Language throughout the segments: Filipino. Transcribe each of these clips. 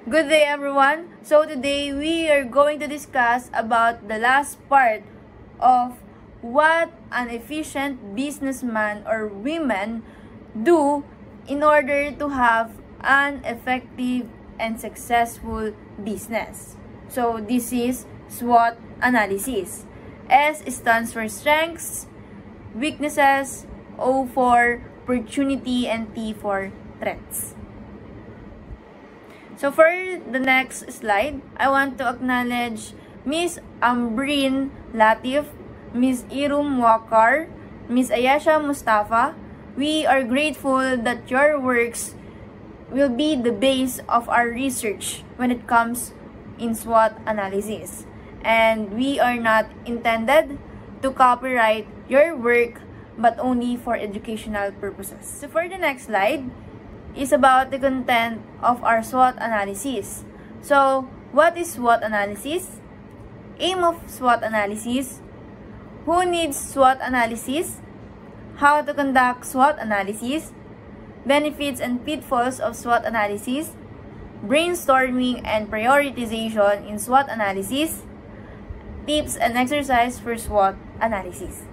Good day everyone. So today we are going to discuss about the last part of what an efficient businessman or women do in order to have an effective and successful business. So this is SWOT analysis. S stands for strengths, weaknesses, O for opportunity, and T for threats. So for the next slide, I want to acknowledge Miss Ambreen Latif, Miss Irum Wakar, Miss Ayesha Mustafa. We are grateful that your works will be the base of our research when it comes in SWOT analysis. And we are not intended to copyright your work but only for educational purposes. So for the next slide, is about the content of our SWOT analysis. So, what is SWOT analysis? Aim of SWOT analysis. Who needs SWOT analysis? How to conduct SWOT analysis? Benefits and pitfalls of SWOT analysis. Brainstorming and prioritization in SWOT analysis. Tips and exercise for SWOT analysis.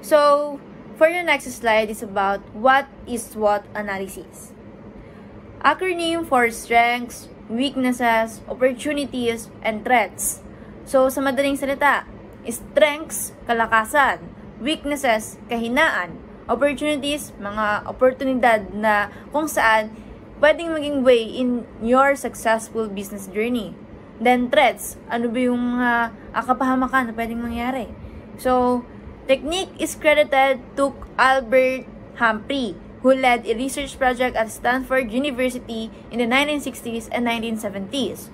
So, for the next slide is about what is SWOT analysis. Acronym for strengths, weaknesses, opportunities, and threats. So, sa madaling salita, strengths, kalakasan, weaknesses, kahinaan, opportunities, mga oportunidad na kung saan pwedeng maging way in your successful business journey. Then, threats, ano ba yung kapahamakan na pwedeng mangyari? So, technique is credited to Albert Humphrey, who led a research project at Stanford University in the 1960s and 1970s.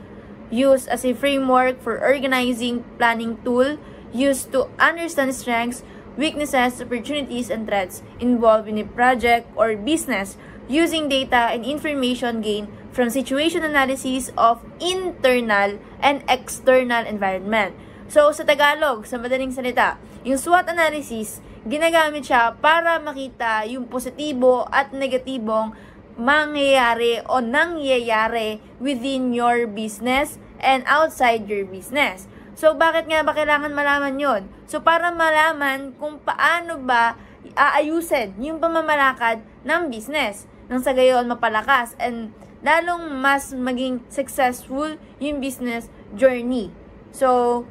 Used as a framework for organizing planning tool used to understand strengths, weaknesses, opportunities, and threats involved in a project or business using data and information gained from situation analysis of internal and external environment. So, sa Tagalog, sa madaling salita, yung SWOT analysis, ginagamit siya para makita yung positibo at negatibong mangyayari o nangyayari within your business and outside your business. So, bakit nga ba kailangan malaman yon? So, para malaman kung paano ba aayusin yung pamamalakad ng business nang sa gayon mapalakas and lalong mas maging successful yung business journey. So,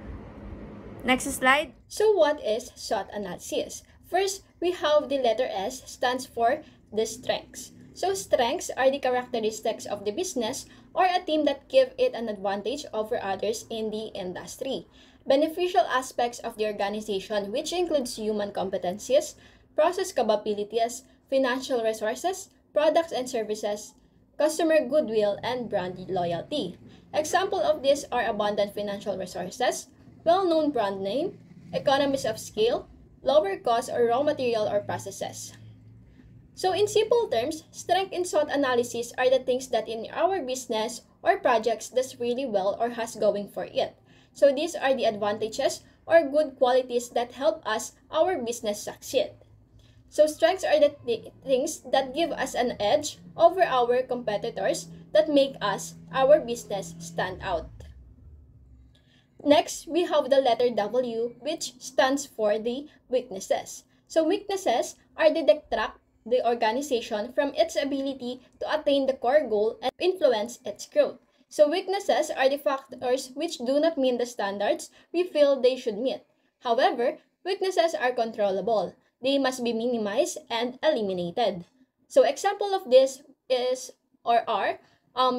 next slide. So what is SWOT analysis? First, we have the letter S stands for the strengths. So strengths are the characteristics of the business or a team that give it an advantage over others in the industry. Beneficial aspects of the organization, which includes human competencies, process capabilities, financial resources, products and services, customer goodwill, and brand loyalty. Example of these are abundant financial resources, well-known brand name, economies of scale, lower cost or raw material or processes. So in simple terms, strength in SWOT analysis are the things that in our business or projects does really well or has going for it. So these are the advantages or good qualities that help us, our business succeed. So strengths are the things that give us an edge over our competitors that make us, our business, stand out. Next, we have the letter W, which stands for the weaknesses. So weaknesses are the detract the organization from its ability to attain the core goal and influence its growth. So weaknesses are the factors which do not meet the standards we feel they should meet. However, weaknesses are controllable. They must be minimized and eliminated. So example of this is or are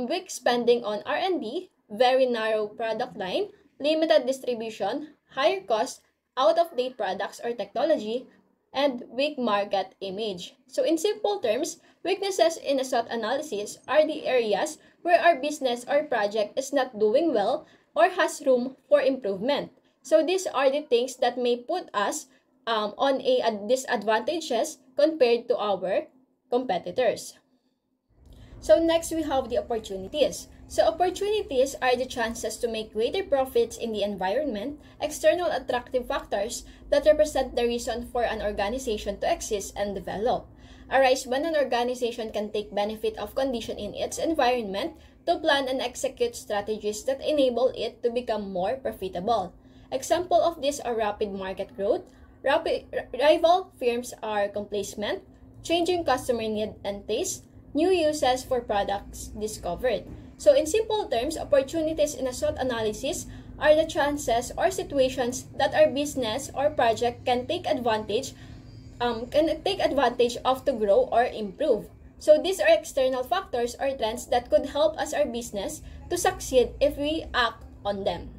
weak spending on R&D, very narrow product line, limited distribution, higher cost, out-of-date products or technology, and weak market image. So in simple terms, weaknesses in a SWOT analysis are the areas where our business or project is not doing well or has room for improvement. So these are the things that may put us on a disadvantages compared to our competitors. So next we have the opportunities. So opportunities are the chances to make greater profits in the environment, external attractive factors that represent the reason for an organization to exist and develop. arise when an organization can take benefit of condition in its environment to plan and execute strategies that enable it to become more profitable. Example of this are rapid market growth, rival firms are complacent, changing customer need and taste, new uses for products discovered. So in simple terms, opportunities in a SWOT analysis are the chances or situations that our business or project can take advantage of to grow or improve. So these are external factors or trends that could help us our business to succeed if we act on them.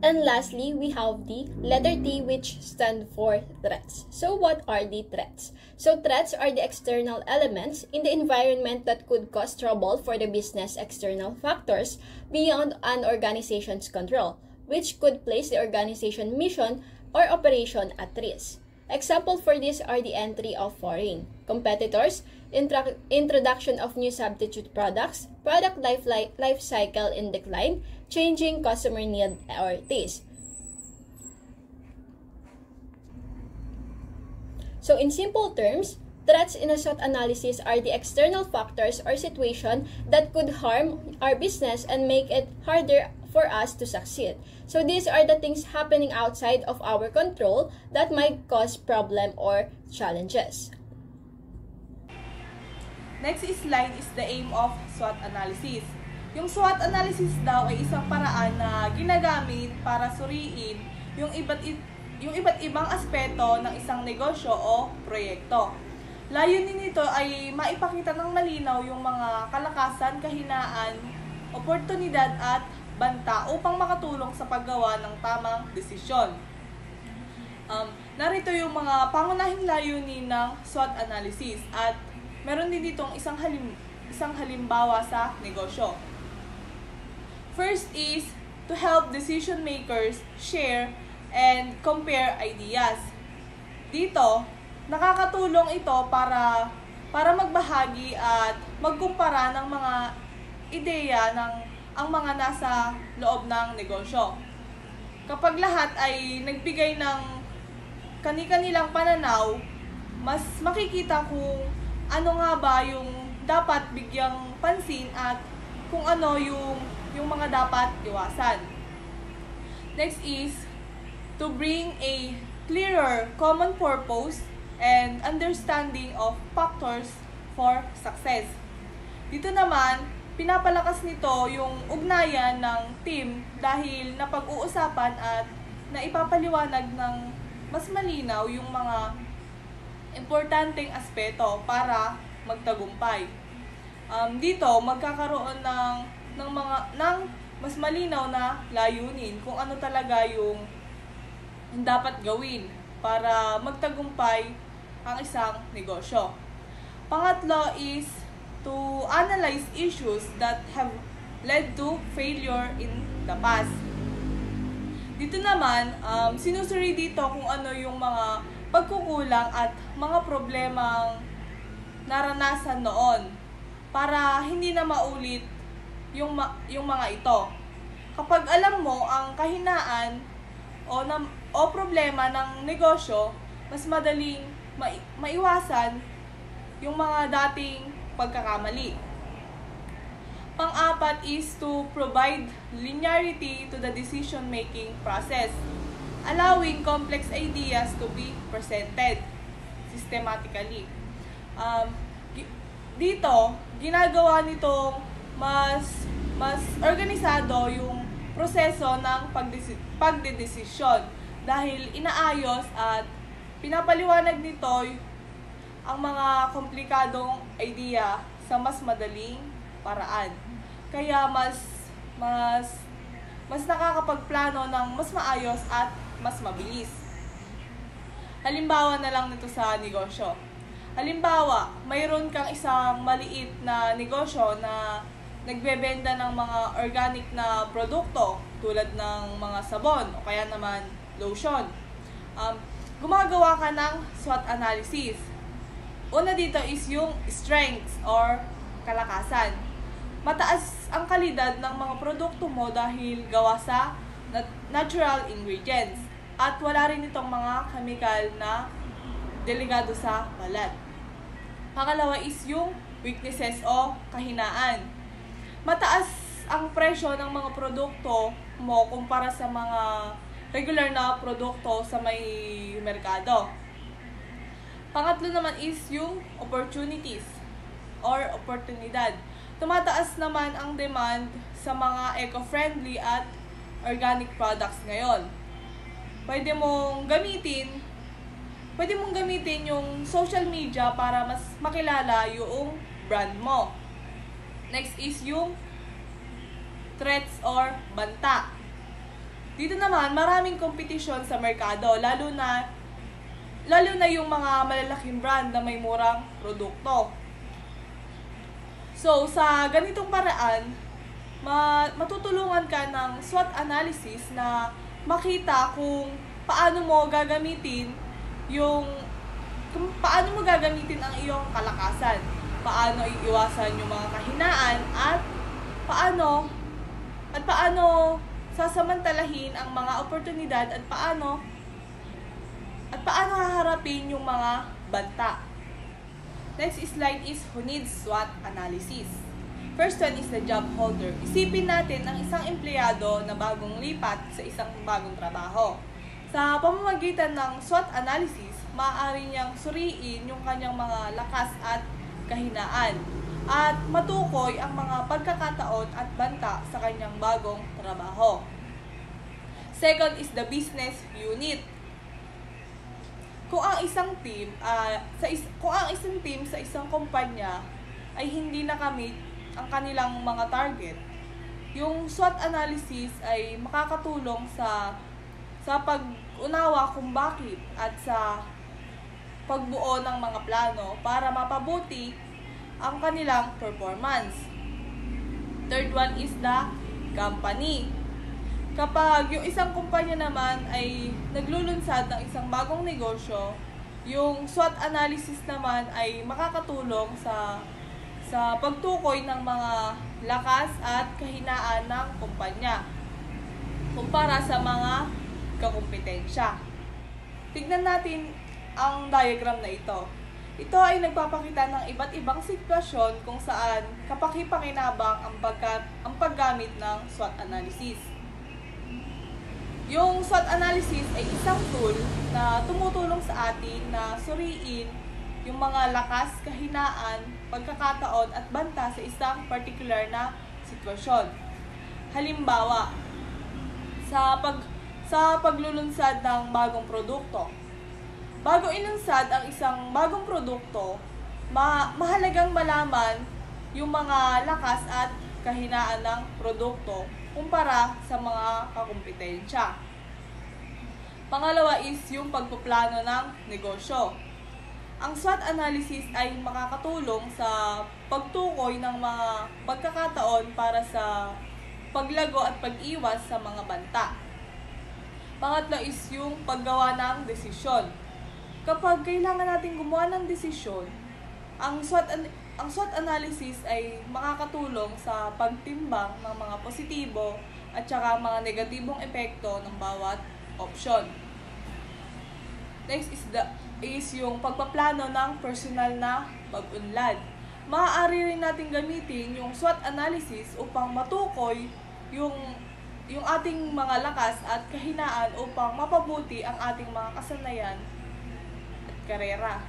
And lastly, we have the letter T, which stand for threats. So what are the threats? So threats are the external elements in the environment that could cause trouble for the business. External factors beyond an organization's control, which could place the organization mission or operation at risk. Example for this are the entry of foreign competitors, introduction of new substitute products, product life cycle in decline, changing customer need or taste. So in simple terms, threats in a SWOT analysis are the external factors or situation that could harm our business and make it harder for us to succeed. So these are the things happening outside of our control that might cause problem or challenges. Next slide is the aim of SWOT analysis. Yung SWOT analysis daw ay isang paraan na ginagamit para suriin yung iba't ibang aspeto ng isang negosyo o proyekto. Layunin nito ay maipakita ng malinaw yung mga kalakasan, kahinaan, oportunidad at banta upang makatulong sa paggawa ng tamang desisyon. Narito yung mga pangunahing layunin ng SWOT analysis at meron din ditong isang halimbawa sa negosyo. First is to help decision makers share and compare ideas. Dito, nakakatulong ito para magbahagi at magkumpara ng mga ideya ng ang mga nasa loob ng negosyo. Kapag lahat ay nagbigay ng kani-kanilang pananaw, mas makikita kung ano nga ba yung dapat bigyang pansin at kung ano yung mga dapat iwasan. Next is to bring a clearer common purpose and understanding of factors for success. Dito naman, pinapalakas nito yung ugnayan ng team dahil napag-uusapan at naipapaliwanag ng mas malinaw yung mga importanteng aspeto para magtagumpay. Dito magkakaroon ng mas malinaw na layunin kung ano talaga yung dapat gawin para magtagumpay ang isang negosyo. Pangatlo is to analyze issues that have led to failure in the past. Dito naman, sinusuri dito kung ano yung mga pagkukulang at mga problemang naranasan noon para hindi na maulit yung mga ito. Kapag alam mo ang kahinaan o problema ng negosyo, mas madaling maiwasan yung mga dating pagkakamali. Pang-apat is to provide linearity to the decision-making process, allowing complex ideas to be presented systematically. Dito, ginagawa nitong mas organisado yung proseso ng pagdedesisyon dahil inaayos at pinapaliwanag nito ang mga komplikadong idea sa mas madaling paraan. Kaya mas nakakapagplano ng mas maayos at mas mabilis. Halimbawa na lang nito sa negosyo. Halimbawa, mayroon kang isang maliit na negosyo na nagbebenta ng mga organic na produkto tulad ng mga sabon o kaya naman lotion. Gumagawa ka ng SWOT analysis. Una dito is yung strengths or kalakasan. Mataas ang kalidad ng mga produkto mo dahil gawa sa natural ingredients at wala rin itong mga chemical na delikado sa balat. Pangalawa is yung weaknesses o kahinaan. Mataas ang presyo ng mga produkto mo kumpara sa mga regular na produkto sa may merkado. Pangatlo naman is yung opportunities or oportunidad. Tumataas naman ang demand sa mga eco-friendly at organic products ngayon. Pwede mong gamitin yung social media para mas makilala yung brand mo. Next is yung threats or banta. Dito naman, maraming kompetisyon sa merkado, lalo na yung mga malalaking brand na may murang produkto. So, sa ganitong paraan, matutulungan ka ng SWOT analysis na makita kung paano mo gagamitin ang iyong kalakasan, paano iiwasan yung mga kahinaan, at paano sasamantalahin ang mga oportunidad, at paano haharapin yung mga banta. Next slide is who needs SWOT analysis. First one is the job holder. Isipin natin ang isang empleyado na bagong lipat sa isang bagong trabaho. Sa pamamagitan ng SWOT analysis, maaari niyang suriin yung kanyang mga lakas at kahinaan at matukoy ang mga pagkakataon at banta sa kanyang bagong trabaho. Second is the business unit. Kung ang isang team sa isang kumpanya ay hindi nakamit ang kanilang mga target, yung SWOT analysis ay makakatulong sa pag-unawa kung bakit at sa pagbuo ng mga plano para mapabuti ang kanilang performance. Third one is the company. Kapag yung isang kumpanya naman ay naglulunsad ng isang bagong negosyo, yung SWOT analysis naman ay makakatulong sa pagtukoy ng mga lakas at kahinaan ng kumpanya kumpara sa mga kakumpetensya. Tignan natin ang diagram na ito. Ito ay nagpapakita ng iba't ibang sitwasyon kung saan kapaki-pakinabang ang paggamit ng SWOT analysis. Yung SWOT analysis ay isang tool na tumutulong sa atin na suriin yung mga lakas, kahinaan, pagkakataon at banta sa isang particular na sitwasyon. Halimbawa, sa paglulunsad ng bagong produkto. Bago ilunsad ang isang bagong produkto, mahalagang malaman yung mga lakas at kahinaan ng produkto kumpara sa mga kakumpetensya. Pangalawa is yung pagpaplano ng negosyo. Ang SWOT analysis ay makakatulong sa pagtukoy ng mga pagkakataon para sa paglago at pag-iwas sa mga banta. Pangatlo is yung paggawa ng desisyon. Kapag kailangan natin gumawa ng desisyon, ang SWOT analysis ay makakatulong sa pagtimbang ng mga positibo at saka mga negatibong epekto ng bawat opsyon. Next is yung pagpaplano ng personal na pag-unlad. Maaari rin natin gamitin yung SWOT analysis upang matukoy yung ating mga lakas at kahinaan upang mapabuti ang ating mga kasanayan at karera.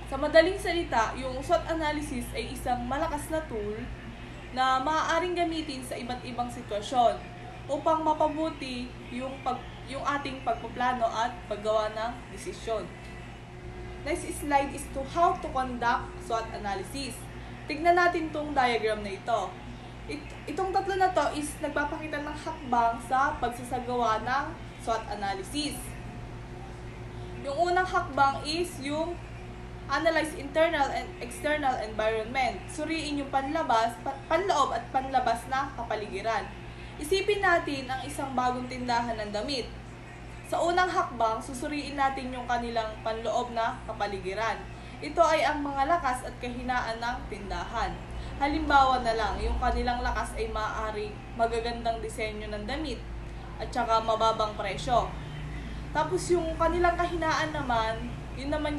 Sa madaling salita, yung SWOT analysis ay isang malakas na tool na maaaring gamitin sa iba't ibang sitwasyon upang mapabuti yung ating pagpaplano at paggawa ng desisyon. Next slide is to how to conduct SWOT analysis. Tignan natin tong diagram na ito. Itong tatlo na to is nagpapakita ng hakbang sa pagsasagawa ng SWOT analysis. Yung unang hakbang is yung analyze internal and external environment. Suriin yung panloob at panlabas na kapaligiran. Isipin natin ang isang bagong tindahan ng damit. Sa unang hakbang, susuriin natin yung kanilang panloob na kapaligiran. Ito ay ang mga lakas at kahinaan ng tindahan. Halimbawa na lang, yung kanilang lakas ay maaari magagandang disenyo ng damit at saka mababang presyo. Tapos yung kanilang kahinaan naman Yun naman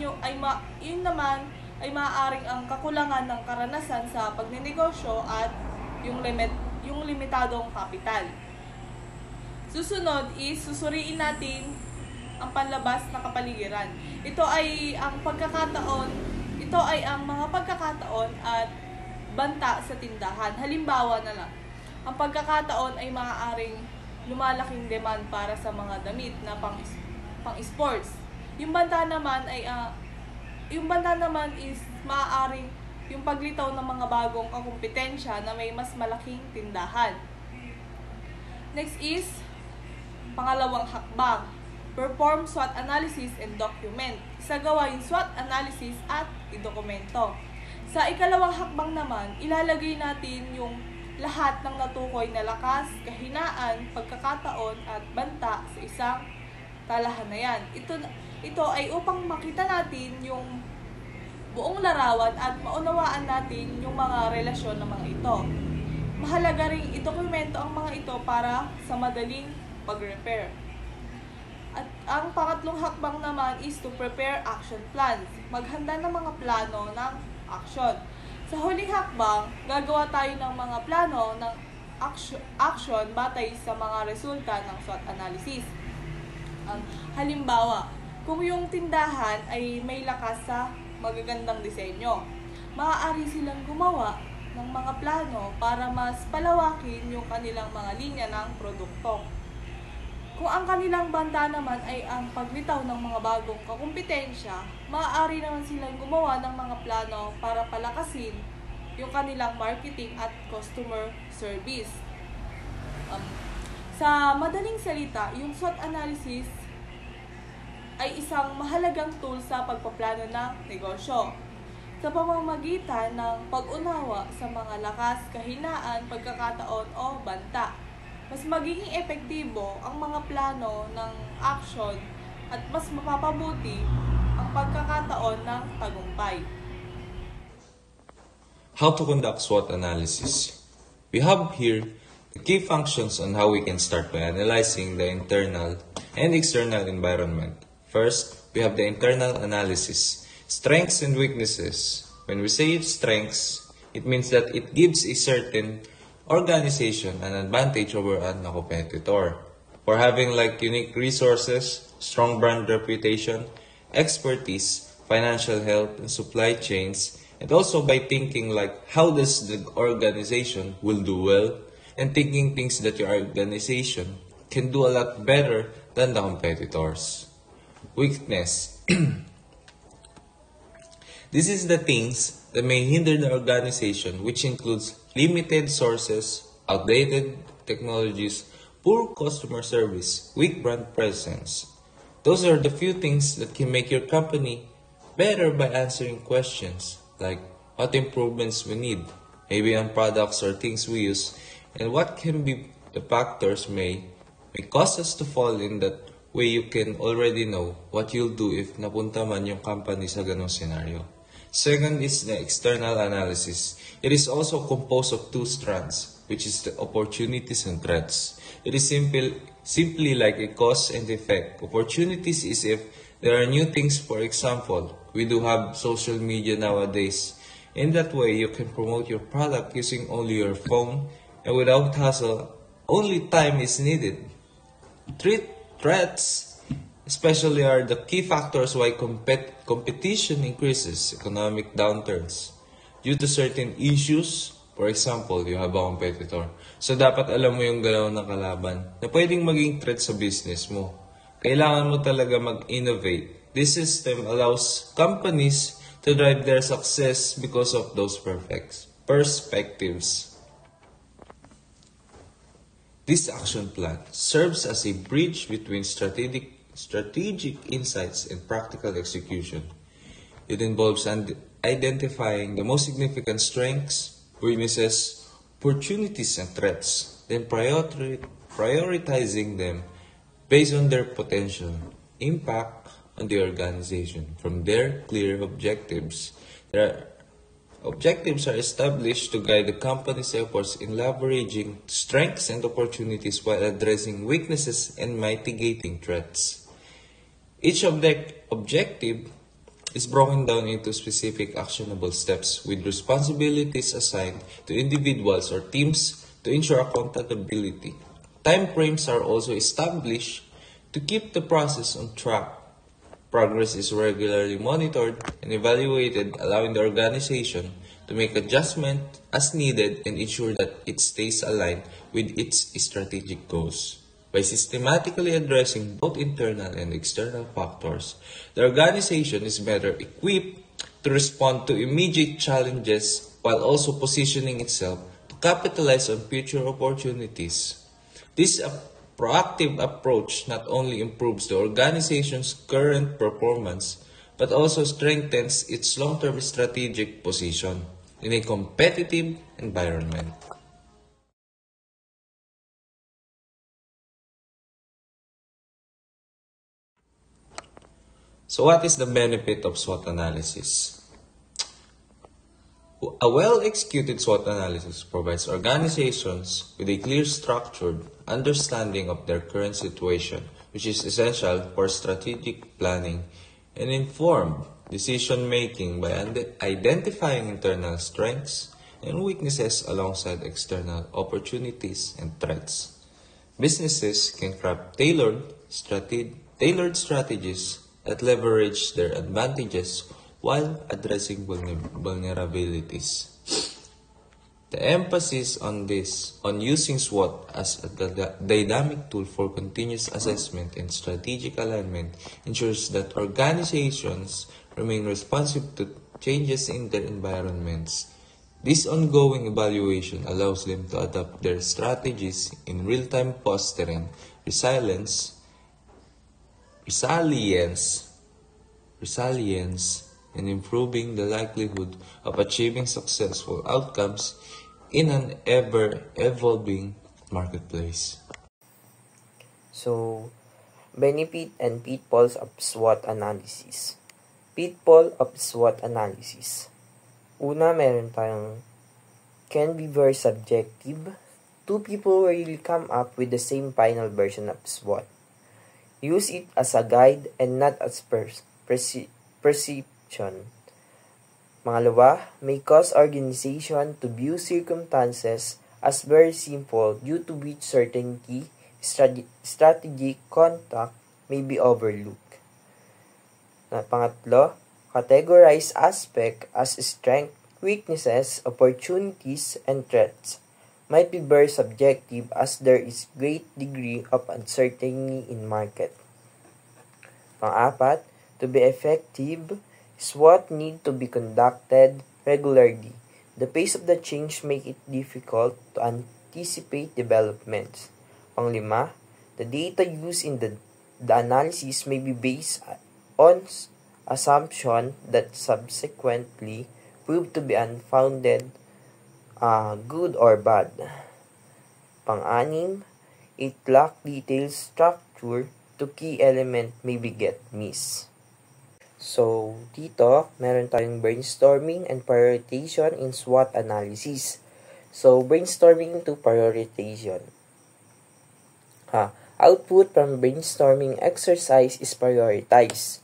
ay maaaring ang kakulangan ng karanasan sa pagnenegosyo at yung limitadong kapital. Susunod is susuriin natin ang panlabas na kapaligiran. Ito ay ang mga pagkakataon at banta sa tindahan. Halimbawa na lang, ang pagkakataon ay maaaring lumalaking demand para sa mga damit na pang-sports. Yung banta naman is maaaring yung paglitaw ng mga bagong kakumpetensya na may mas malaking tindahan. Next is pangalawang hakbang, perform SWOT analysis and document. Isagawa yung SWOT analysis at idokumento. Sa ikalawang hakbang naman, ilalagay natin yung lahat ng natukoy na lakas, kahinaan, pagkakataon at banta sa isang talahanayan. Ito ay upang makita natin yung buong larawan at maunawaan natin yung mga relasyon ng mga ito. Mahalaga ring idokumento ang mga ito para sa madaling pag-repair. At ang pangatlong hakbang naman is to prepare action plans. Maghanda ng mga plano ng action. Sa huling hakbang, gagawa tayo ng mga plano ng action batay sa mga resulta ng SWOT analysis. Halimbawa, kung yung tindahan ay may lakas sa magagandang disenyo, maaari silang gumawa ng mga plano para mas palawakin yung kanilang mga linya ng produkto. Kung ang kanilang banta naman ay ang paglitaw ng mga bagong kakumpetensya, maaari naman silang gumawa ng mga plano para palakasin yung kanilang marketing at customer service. Sa madaling salita, yung SWOT analysis ay isang mahalagang tool sa pagpaplano ng negosyo sa pamamagitan ng pag-unawa sa mga lakas, kahinaan, pagkakataon o banta. Mas magiging epektibo ang mga plano ng action at mas mapapabuti ang pagkakataon ng tagumpay. How to conduct SWOT analysis. We have here the key functions on how we can start by analyzing the internal and external environment. First, we have the internal analysis, strengths and weaknesses. When we say strengths, it means that it gives a certain organization an advantage over a competitor. For having like unique resources, strong brand reputation, expertise, financial health, and supply chains, and also by thinking like how does the organization will do well, and thinking things that your organization can do a lot better than the competitors. Weakness. This is the things that may hinder the organization, which includes limited sources, outdated technologies, poor customer service, weak brand presence. Those are the few things that can make your company better by answering questions like what improvements we need, maybe on products or things we use, and what can be the factors may cause us to fall in that way. You can already know what you'll do if napunta man yung company sa ganong scenario. Second is the external analysis. It is also composed of two strands, which is the opportunities and threats. It is simply like a cause and effect. Opportunities is if there are new things. For example, we do have social media nowadays. In that way, you can promote your product using only your phone and without hassle. Only time is needed. Threats especially are the key factors why competition increases, economic downturns, due to certain issues. For example, you have a competitor. So, dapat alam mo yung galaw ng kalaban na pwedeng maging threat sa business mo. Kailangan mo talaga mag-innovate. This system allows companies to drive their success because of those perspectives. This action plan serves as a bridge between strategic insights and practical execution. It involves identifying the most significant strengths, weaknesses, opportunities, and threats, then prioritizing them based on their potential impact on the organization. From there, clear objectives. Objectives are established to guide the company's efforts in leveraging strengths and opportunities while addressing weaknesses and mitigating threats. Each objective is broken down into specific actionable steps with responsibilities assigned to individuals or teams to ensure accountability. Time frames are also established to keep the process on track. Progress is regularly monitored and evaluated, allowing the organization to make adjustments as needed and ensure that it stays aligned with its strategic goals. By systematically addressing both internal and external factors, the organization is better equipped to respond to immediate challenges while also positioning itself to capitalize on future opportunities. This proactive approach not only improves the organization's current performance but also strengthens its long-term strategic position in a competitive environment. So what is the benefit of SWOT analysis? A well-executed SWOT analysis provides organizations with a clear structured understanding of their current situation, which is essential for strategic planning and informed decision-making by identifying internal strengths and weaknesses alongside external opportunities and threats. Businesses can craft tailored strategies that leverage their advantages while addressing vulnerabilities. The emphasis on using SWOT as a dynamic tool for continuous assessment and strategic alignment ensures that organizations remain responsive to changes in their environments. This ongoing evaluation allows them to adapt their strategies in real time, fostering resilience, and improving the likelihood of achieving successful outcomes in an ever-evolving marketplace. So, benefit and pitfalls of SWOT analysis. Pitfall of SWOT analysis. Una, meron tayong can be very subjective. Two people will come up with the same final version of SWOT. Use it as a guide and not as perception. Pangalawa, may cause organization to view circumstances as very simple due to which certainty, strategic contact may be overlooked. Pangatlo, categorize aspect as strength, weaknesses, opportunities, and threats. Might be very subjective as there is great degree of uncertainty in market. Pang-apat, to be effective, SWOT need to be conducted regularly. The pace of the change make it difficult to anticipate developments. Pang-lima, the data used in the analysis may be based on assumption that subsequently prove to be unfounded, good or bad. Pang-anim, it lack detailed structure to key element maybe get missed. So, dito, meron tayong brainstorming and prioritization in SWOT analysis. So, brainstorming to prioritization. Output from brainstorming exercise is prioritize.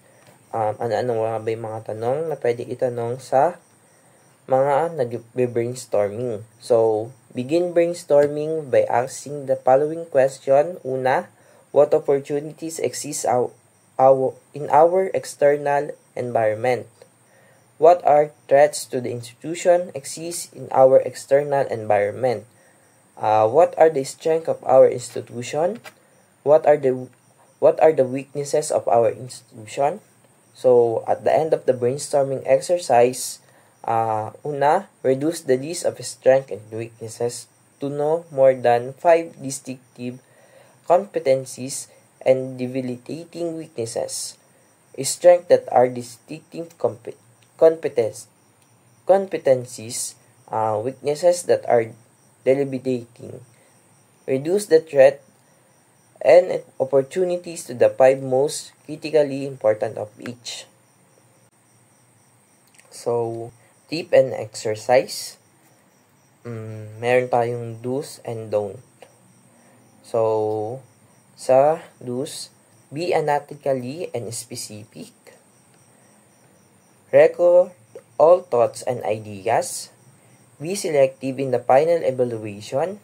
Ano nga ba yung mga tanong na pwede itanong sa mga nag-brainstorming? So, begin brainstorming by asking the following question. Una, what opportunities exist in our external environment? What are threats to the institution exist in our external environment? What are the strengths of our institution? What are the weaknesses of our institution? So, at the end of the brainstorming exercise, una, reduce the list of strengths and weaknesses to no more than 5 distinctive competencies and debilitating weaknesses. Strengths that are distinctive competencies, weaknesses that are debilitating. Reduce the threat and opportunities to the 5 most critically important of each. So, tip and exercise. Meron tayong do's and don't. So, sa do's, be analytically and specific. record all thoughts and ideas, be selective in the final evaluation,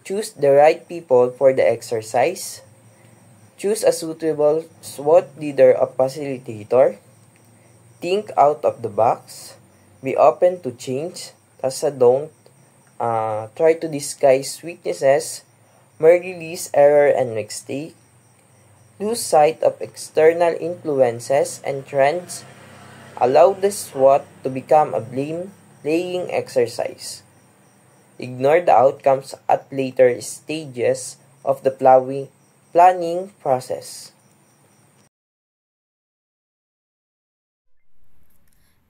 choose the right people for the exercise, choose a suitable SWOT leader or facilitator, think out of the box, be open to change, don't try to disguise weaknesses, merely list error and mistake, lose sight of external influences and trends, allow the SWOT to become a blame-laying exercise. Ignore the outcomes at later stages of the planning process.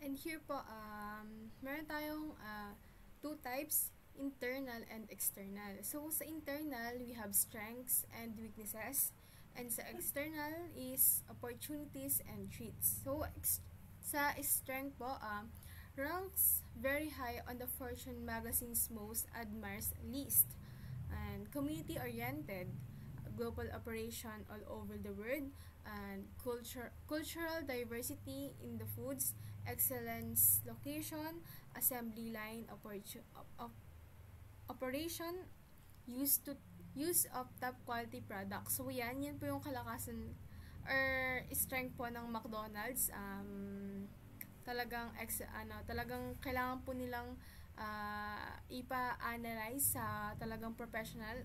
And here po, meron tayong two types, internal and external. So, sa internal, we have strengths and weaknesses. And sa external is opportunities and threats. So, sa strength po, ranks very high on the Fortune magazine's most admired list. And community-oriented, global operation all over the world, and cultural diversity in the foods, excellence location, assembly line operation, use of top quality products. So yan po yung kalakasan or strength po ng McDonald's. Talagang kailangan po nilang ipa-analyze sa talagang professional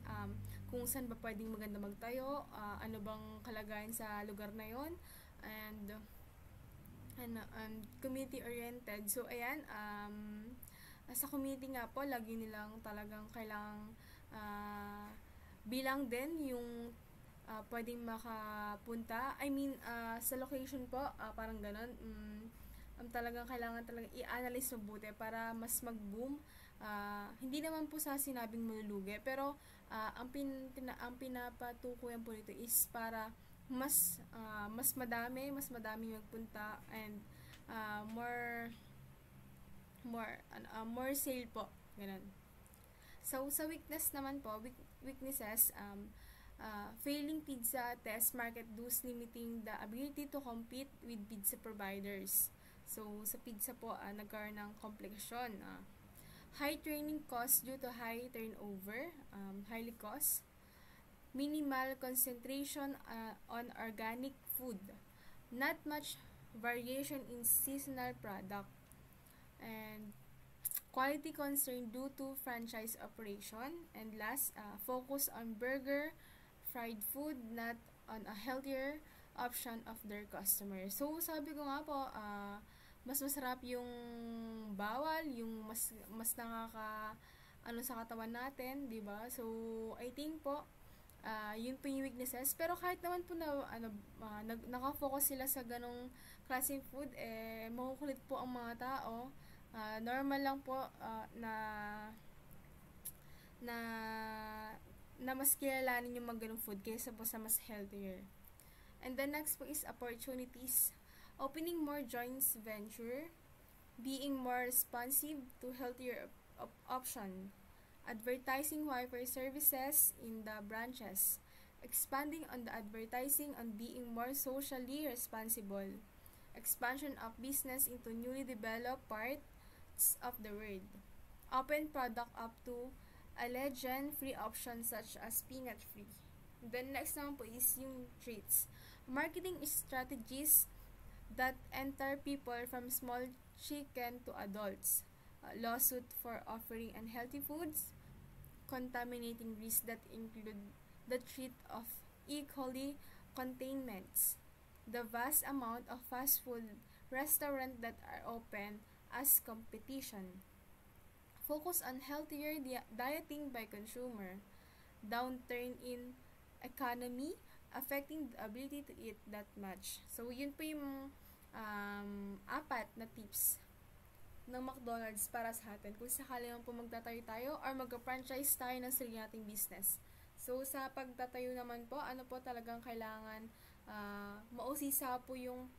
kung saan ba pwedeng maganda magtayo, ano bang kalagayan sa lugar na yon, and community oriented. So ayan, sa community nga po lagi nilang talagang kailangang bilang din yung pwedeng makapunta. Sa location po, parang ganon. Talagang kailangan talagang i-analyze mabuti para mas mag-boom. Hindi naman po sa sinabing malulugi, pero ang pinapatukuyan po nito is para mas madami magpunta and more sale po. Ganun. So, sa weakness naman po, weaknesses, failing pizza test market thus limiting the ability to compete with pizza providers. So, sa pizza po, nagkaroon ng komplikasyon. High training cost due to high turnover, highly cost. Minimal concentration on organic food. Not much variation in seasonal product. And quality concern due to franchise operation. And last, focus on burger, fried food, not on a healthier option of their customers. So, sabi ko nga po, mas masarap yung bawal, yung mas nakaka sa katawan natin, 'di ba? So, I think po yun po yung weaknesses. Pero kahit naman po na naka-focus sila sa ganong klaseng food, makukulit po ang mga tao. Normal lang po na mas kilalanin yung mga ganong food kaysa po sa mas healthier. And the next po is opportunities. Opening more joint venture, being more responsive to healthier option, advertising Wi-Fi services in the branches, expanding on the advertising on being more socially responsible, expansion of business into newly developed parts of the world, open product up to allergen-free options such as peanut-free. Then next naman po is yung traits. Marketing strategies that enter people from small chicken to adults. Lawsuit for offering unhealthy foods, contaminating risks that include the threat of E. coli containments, the vast amount of fast food restaurants that are open as competition, focus on healthier dieting by consumer, downturn in economy affecting the ability to eat that much. So, yun po yung apat na tips ng McDonald's para sa atin kung sakali man po magtatayo tayo or mag-franchise tayo ng sarili nating business. So, sa pagtatayo naman po, ano po talagang kailangan mausisa po yung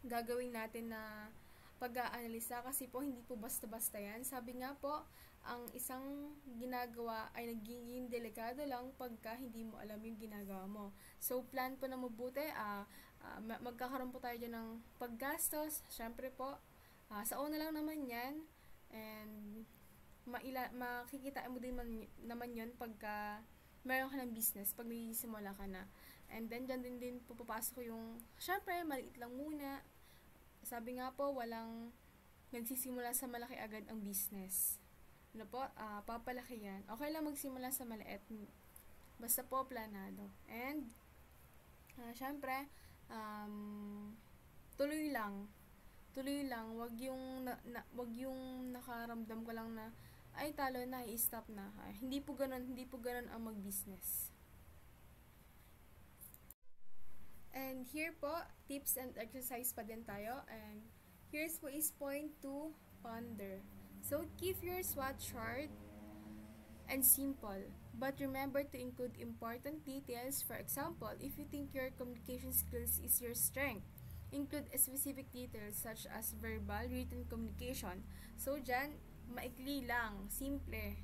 gagawin natin na pag-aanalisa kasi po hindi po basta-basta yan. Sabi nga po, ang isang ginagawa ay nagiging delikado lang pagka hindi mo alam yung ginagawa mo. So, plan po na mabuti. magkakaroon po tayo dyan ng paggastos. Syempre po, sa una lang naman yan. And makikita mo din naman yun pagka meron ka ng business, pag nagsisimula ka na. And then, dyan din pupapasok yung, syempre, maliit lang muna. Sabi nga po, walang nagsisimula sa malaki agad ang business. Ano po? Papalaki yan. Okay lang magsimula sa maliit. Basta po planado. And, syempre, tuloy lang. Wag yung nakaramdam ko lang na, ay, talo na, i-stop na. Hindi po ganun ang mag-business. And here po, tips and exercise pa din tayo. And here's po is point to ponder. So, keep your SWOT chart and simple. But remember to include important details. For example, if you think your communication skills is your strength, include specific details such as verbal, written communication. So, dyan, maikli lang, simple.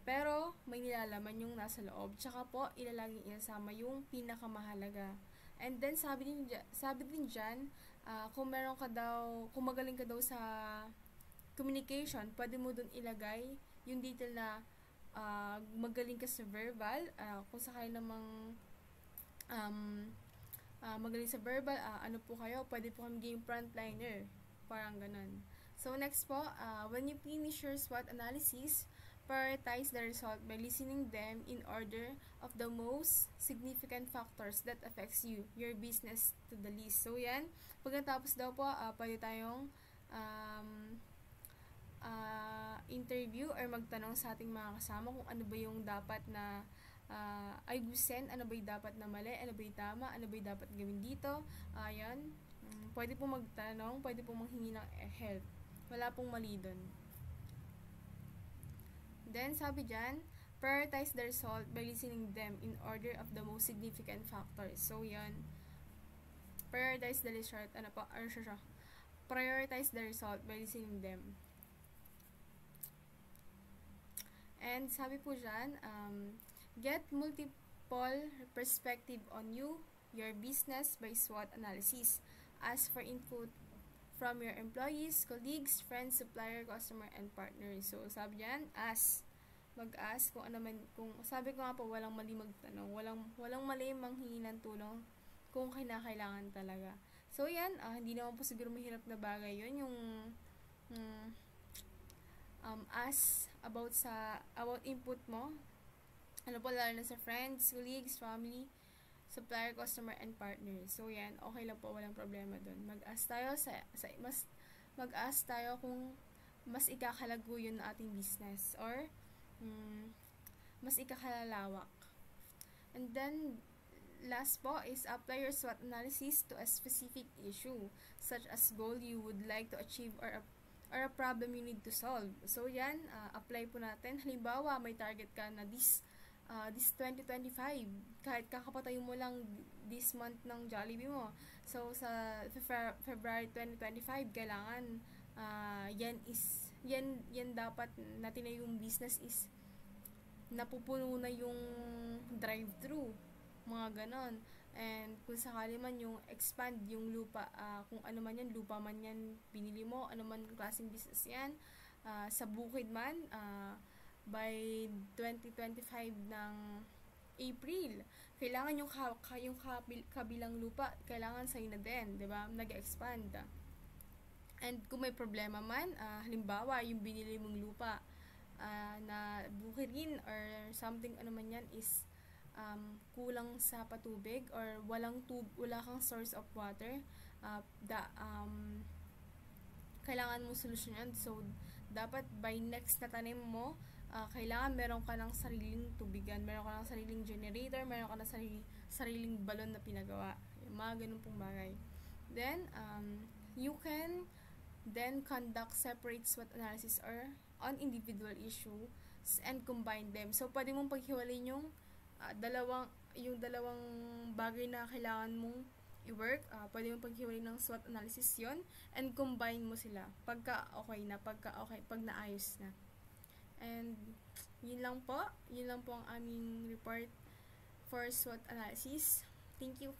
Pero, may nilalaman yung nasa loob. Tsaka po, ilalaging isama yung pinakamahalaga. And then, sabi din dyan, kung magaling ka daw sa communication, pwede mo dun ilagay yung detail na magaling ka sa verbal. Kung sakali namang magaling sa verbal, ano po kayo, pwede po kami game frontliner. Parang ganun. So, next po, when you finish your SWOT analysis, prioritize the result by listening them in order of the most significant factors that affects you, your business to the least. So, yan. Pagkatapos daw po, pwede tayong interview or magtanong sa ating mga kasama kung ano ba yung dapat na ayusin, ano ba yung dapat na mali, ano ba yung tama, ano ba yung dapat gawin dito. Ayan. Pwede po magtanong, pwede po manghingi ng help. Wala pong mali dun. Then, sabi dyan, prioritize the result by listening them in order of the most significant factors. So, yan. Prioritize the result. Prioritize the result by listening them. And, sabi po dyan, get multiple perspective on you, your business by SWOT analysis. Ask for input from your employees, colleagues, friends, supplier, customer, and partners. So, sabi dyan, mag-ask kung ano man, sabi ko nga po, walang mali magtanong, walang mali manghingi ng tulong kung kinakailangan talaga. So, yan, hindi naman po siguro mahirap na bagay yun, yung ask about input mo, ano po, lalo na sa friends, colleagues, family, supplier, customer, and partners. So, yan, okay lang po, walang problema dun. Mag-ask tayo mag-ask tayo kung mas ikakalago yun na ating business or mas ikakalawak. And then, last po is apply your SWOT analysis to a specific issue, such as goal you would like to achieve or a problem you need to solve. So, yan, apply po natin. Halimbawa, may target ka na this 2025, kahit kakapatayin mo lang this month ng Jollibee mo. So, sa February 2025, kailangan, yan dapat natin na yung business is napupuno na yung drive-thru. Mga ganon. And, kung sakali man yung expand yung lupa, kung ano man yan, lupa man yan, binili mo, ano man klaseng business yan, sa bukid man, by 2025 ng April, kailangan yung kabilang lupa, kailangan sa'yo na din, diba? Nag-expand. And kung may problema man, halimbawa, yung binili mong lupa na bukidin or something, ano man yan, is kulang sa patubig or wala kang source of water, kailangan mo solusyonan. So, dapat by next na tanim mo, kailangan meron ka ng sariling tubigan, meron ka ng sariling generator, meron ka ng sariling balon na pinagawa. Yung mga ganun pong bagay. Then, you can then conduct separate SWOT analysis or on individual issues and combine them. So, pwede mong paghiwalayin yung dalawang bagay na kailangan mong i-work. Pwede mong paghiwalayin ng SWOT analysis yon and combine mo sila pag naayos na. And, yun lang po ang aming report for SWOT analysis. Thank you.